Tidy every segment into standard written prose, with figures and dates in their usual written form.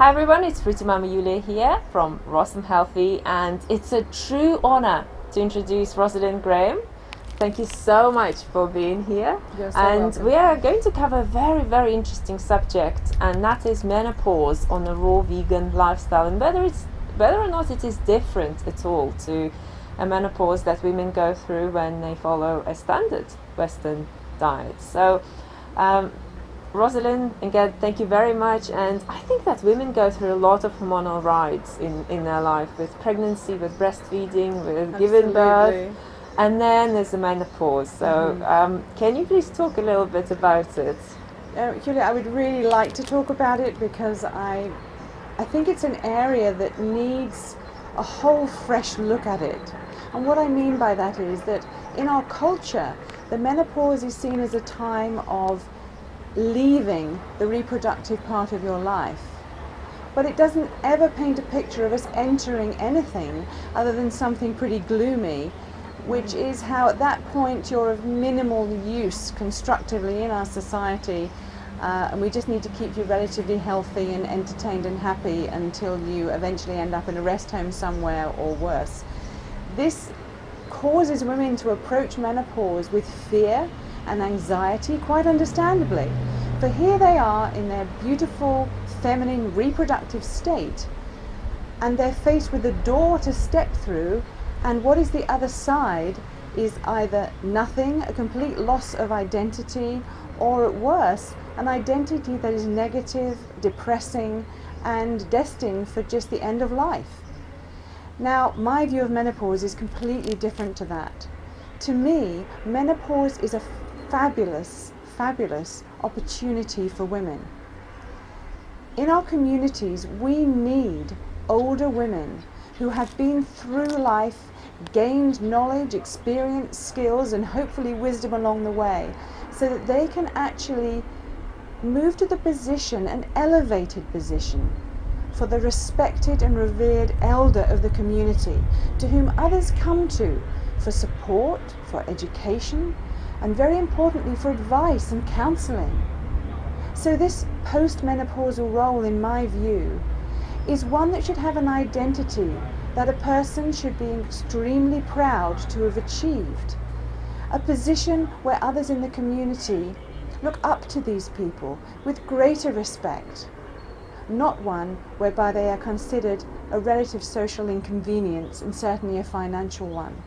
Hi everyone, it's Fruity Mama Yulia here from Rossum Healthy, and it's a true honor to introduce Rozalind Graham. Thank you so much for being here. You're so and welcome. We are going to cover a very, very interesting subject, and that is menopause on a raw vegan lifestyle, and whether or not it is different at all to a menopause that women go through when they follow a standard Western diet. So Rozalind, again, thank you very much. And I think that women go through a lot of hormonal rides in their life, with pregnancy, with breastfeeding, with giving birth, and then there's the menopause. So can you please talk a little bit about it? Julia, I would really like to talk about it because I think it's an area that needs a whole fresh look at it. And what I mean by that is that in our culture, the menopause is seen as a time of leaving the reproductive part of your life. But it doesn't ever paint a picture of us entering anything other than something pretty gloomy, which is how at that point you're of minimal use constructively in our society, and we just need to keep you relatively healthy and entertained and happy until you eventually end up in a rest home somewhere or worse. This causes women to approach menopause with fear and anxiety, quite understandably. For here they are in their beautiful, feminine, reproductive state, and they're faced with a door to step through, and what is the other side is either nothing, a complete loss of identity, or at worst, an identity that is negative, depressing, and destined for just the end of life. Now, my view of menopause is completely different to that. To me, menopause is a fabulous opportunity for women. In our communities, we need older women who have been through life, gained knowledge, experience, skills, and hopefully wisdom along the way, so that they can actually move to the position, an elevated position, for the respected and revered elder of the community, to whom others come to for support, for education, and very importantly for advice and counselling. So this post-menopausal role, in my view, is one that should have an identity that a person should be extremely proud to have achieved. A position where others in the community look up to these people with greater respect, not one whereby they are considered a relative social inconvenience and certainly a financial one.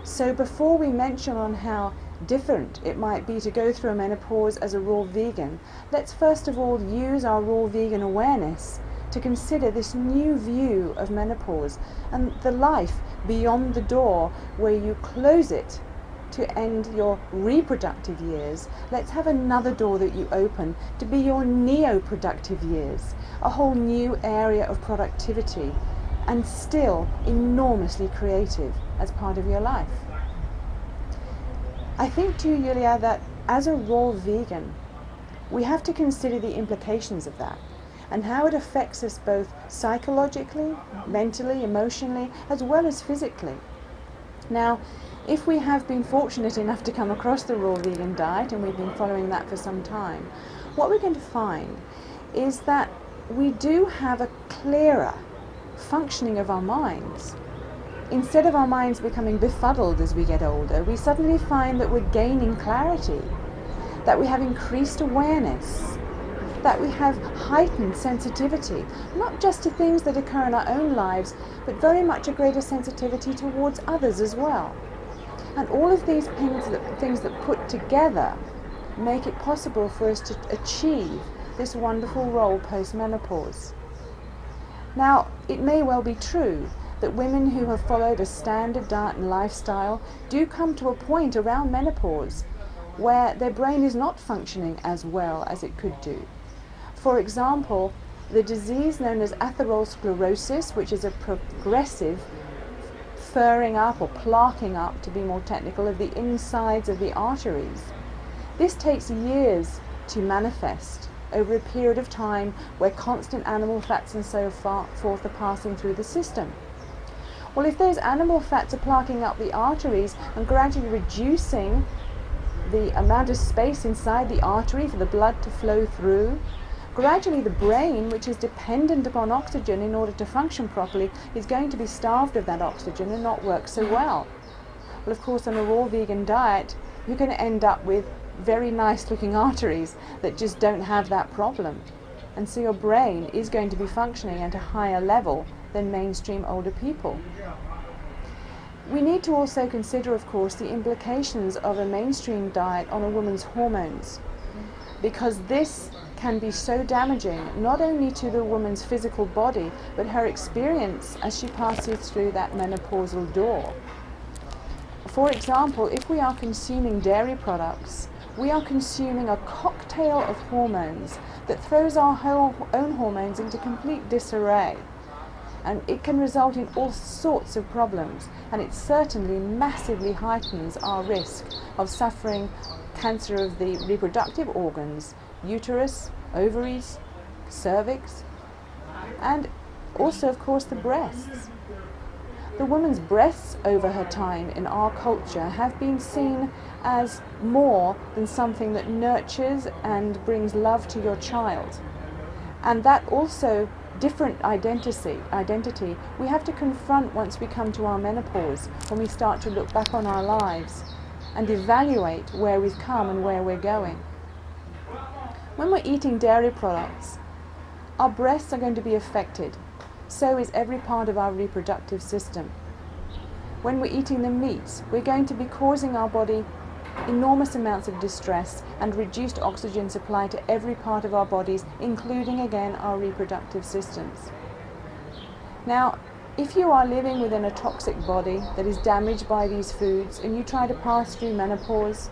So before we mention on how different it might be to go through a menopause as a raw vegan, let's first of all use our raw vegan awareness to consider this new view of menopause and the life beyond the door where you close it to end your reproductive years. Let's have another door that you open to be your neo-productive years, a whole new area of productivity, and still enormously creative as part of your life. I think too, Yulia, that as a raw vegan, we have to consider the implications of that and how it affects us both psychologically, mentally, emotionally, as well as physically. Now, if we have been fortunate enough to come across the raw vegan diet, and we've been following that for some time, what we're going to find is that we do have a clearer functioning of our minds. Instead of our minds becoming befuddled as we get older, we suddenly find that we're gaining clarity, that we have increased awareness, that we have heightened sensitivity, not just to things that occur in our own lives, but very much a greater sensitivity towards others as well. And all of these things that put together make it possible for us to achieve this wonderful role post-menopause. Now, it may well be true that women who have followed a standard diet and lifestyle do come to a point around menopause where their brain is not functioning as well as it could do. For example, the disease known as atherosclerosis, which is a progressive furring up or plaquing up, to be more technical, of the insides of the arteries. This takes years to manifest over a period of time where constant animal fats and so forth are passing through the system. Well, if those animal fats are plaquing up the arteries and gradually reducing the amount of space inside the artery for the blood to flow through, gradually the brain, which is dependent upon oxygen in order to function properly, is going to be starved of that oxygen and not work so well. Well, of course, on a raw vegan diet, you're going to end up with very nice looking arteries that just don't have that problem. And so your brain is going to be functioning at a higher level than mainstream older people. We need to also consider, of course, the implications of a mainstream diet on a woman's hormones, because this can be so damaging not only to the woman's physical body, but her experience as she passes through that menopausal door. For example, if we are consuming dairy products, we are consuming a cocktail of hormones that throws our own hormones into complete disarray. And it can result in all sorts of problems, and it certainly massively heightens our risk of suffering cancer of the reproductive organs, uterus, ovaries, cervix, and also, of course, the breasts. The woman's breasts over her time in our culture have been seen as more than something that nurtures and brings love to your child. And that also different identity we have to confront once we come to our menopause, when we start to look back on our lives and evaluate where we've come and where we're going. When we're eating dairy products, our breasts are going to be affected. So is every part of our reproductive system. When we're eating the meats, we're going to be causing our body enormous amounts of distress and reduced oxygen supply to every part of our bodies, including again our reproductive systems. Now, if you are living within a toxic body that is damaged by these foods and you try to pass through menopause,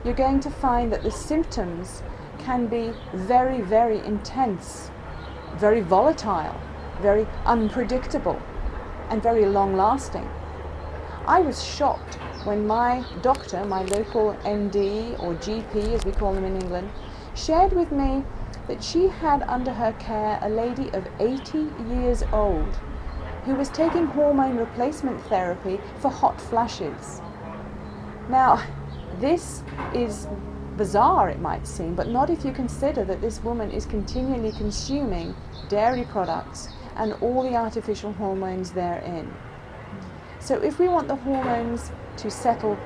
you're going to find that the symptoms can be very, very intense, very volatile, very unpredictable, and very long-lasting. I was shocked when my doctor, my local ND or GP as we call them in England, shared with me that she had under her care a lady of 80 years old who was taking hormone replacement therapy for hot flashes. Now, this is bizarre, it might seem, but not if you consider that this woman is continually consuming dairy products and all the artificial hormones therein. So if we want the hormones to settle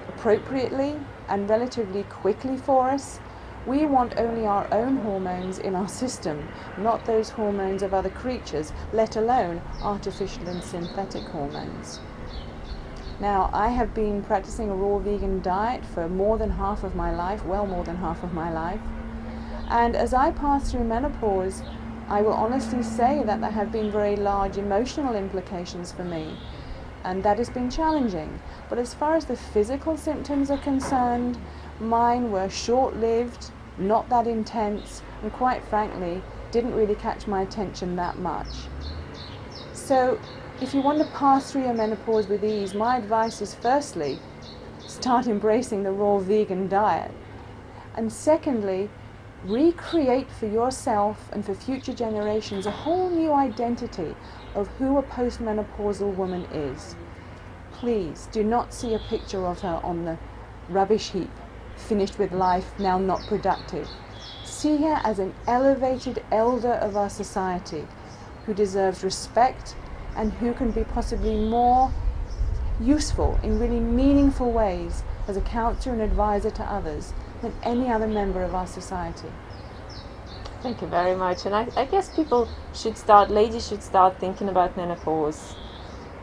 appropriately and relatively quickly for us, we want only our own hormones in our system, not those hormones of other creatures, let alone artificial and synthetic hormones. Now, I have been practicing a raw vegan diet for more than half of my life, well more than half of my life. And as I pass through menopause, I will honestly say that there have been very large emotional implications for me. And that has been challenging. But as far as the physical symptoms are concerned, mine were short-lived, not that intense, and quite frankly, didn't really catch my attention that much. So, if you want to pass through your menopause with ease, my advice is firstly, start embracing the raw vegan diet. And secondly, recreate for yourself and for future generations a whole new identity of who a postmenopausal woman is. Please do not see a picture of her on the rubbish heap, finished with life, now not productive. See her as an elevated elder of our society who deserves respect and who can be possibly more useful in really meaningful ways as a counselor and advisor to others than any other member of our society. Thank you very much. And I guess ladies should start thinking about menopause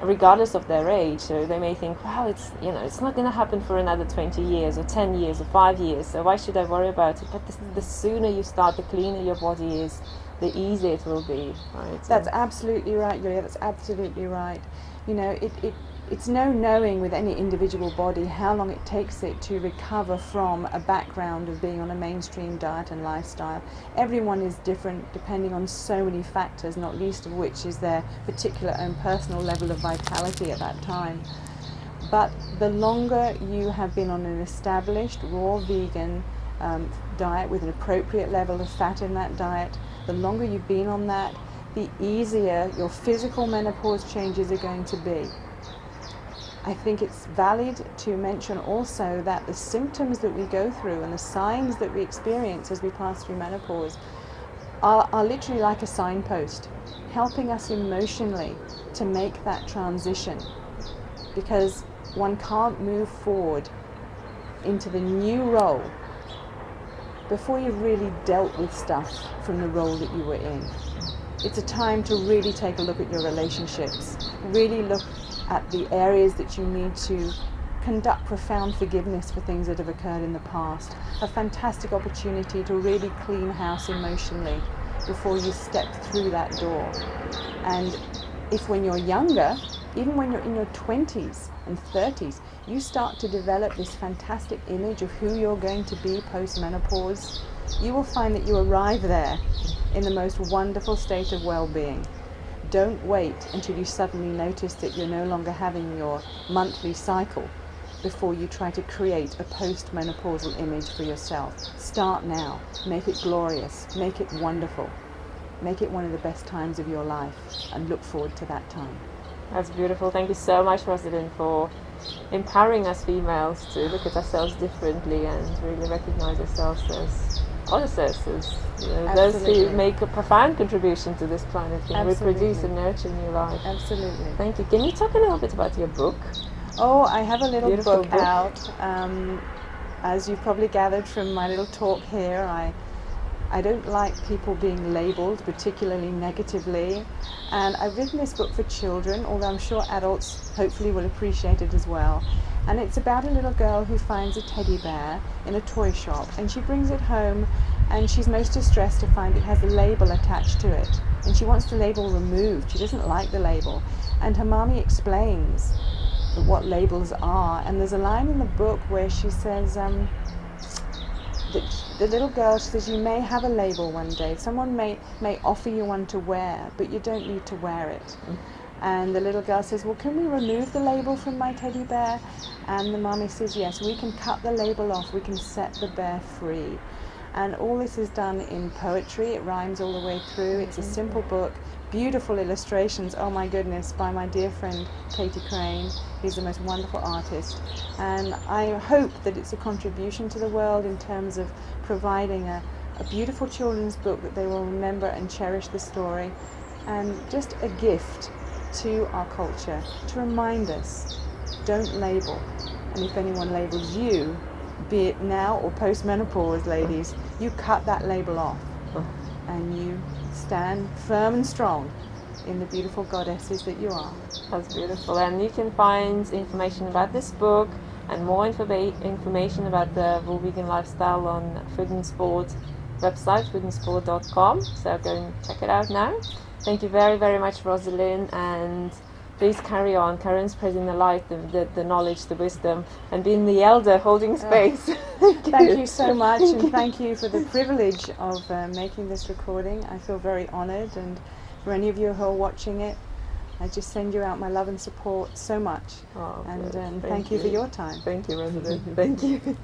regardless of their age. So they may think, wow, it's not going to happen for another 20 years or 10 years or 5 years, so why should I worry about it? But the sooner you start, the cleaner your body is, the easier it will be, right? That's absolutely right, Julia. That's absolutely right. It's no knowing with any individual body how long it takes it to recover from a background of being on a mainstream diet and lifestyle. Everyone is different depending on so many factors, not least of which is their particular own personal level of vitality at that time. But the longer you have been on an established raw vegan diet with an appropriate level of fat in that diet, the longer you've been on that, the easier your physical menopause changes are going to be. I think it's valid to mention also that the symptoms that we go through and the signs that we experience as we pass through menopause are literally like a signpost, helping us emotionally to make that transition, because one can't move forward into the new role before you've really dealt with stuff from the role that you were in. It's a time to really take a look at your relationships, really look at the areas that you need to conduct profound forgiveness for things that have occurred in the past. A fantastic opportunity to really clean house emotionally before you step through that door. And if when you're younger, even when you're in your 20s and 30s, you start to develop this fantastic image of who you're going to be post-menopause, you will find that you arrive there in the most wonderful state of well-being. Don't wait until you suddenly notice that you're no longer having your monthly cycle before you try to create a post-menopausal image for yourself. Start now. Make it glorious. Make it wonderful. Make it one of the best times of your life, and look forward to that time. That's beautiful. Thank you so much, Rozalind, for empowering us females to look at ourselves differently and really recognize ourselves as goddesses, those who make a profound contribution to this planet, can reproduce and nurture new life. Absolutely. Thank you. Can you talk a little bit about your book? Oh, I have a little book book out. As you've probably gathered from my little talk here, I don't like people being labelled, particularly negatively. And I've written this book for children, although I'm sure adults hopefully will appreciate it as well. And it's about a little girl who finds a teddy bear in a toy shop, and she brings it home, and she's most distressed to find it has a label attached to it. And she wants the label removed. She doesn't like the label. And her mommy explains what labels are. And there's a line in the book where she says, that the little girl, she says, you may have a label one day. Someone may offer you one to wear, but you don't need to wear it. And the little girl says, well, can we remove the label from my teddy bear? And the mommy says, yes, we can cut the label off. We can set the bear free. And all this is done in poetry. It rhymes all the way through. It's a simple book. Beautiful illustrations, oh my goodness, by my dear friend Katie Crane. He's the most wonderful artist. And I hope that it's a contribution to the world in terms of providing a beautiful children's book that they will remember and cherish the story, and just a gift to our culture to remind us, don't label. And if anyone labels you, be it now or post-menopause, ladies, you cut that label off and you stand firm and strong in the beautiful goddesses that you are. That's beautiful. And you can find information about this book and more information about the raw vegan lifestyle on Food and Sport website, foodandsport.com. So go and check it out now. Thank you very, very much, Rozalind, and please carry on spreading the light, the knowledge, the wisdom, and being the elder holding space. Thank you so much, and thank you for the privilege of making this recording. I feel very honoured, and for any of you who are watching it, I just send you out my love and support so much. Oh, and thank you for your time. Thank you, Rozalind. Thank you.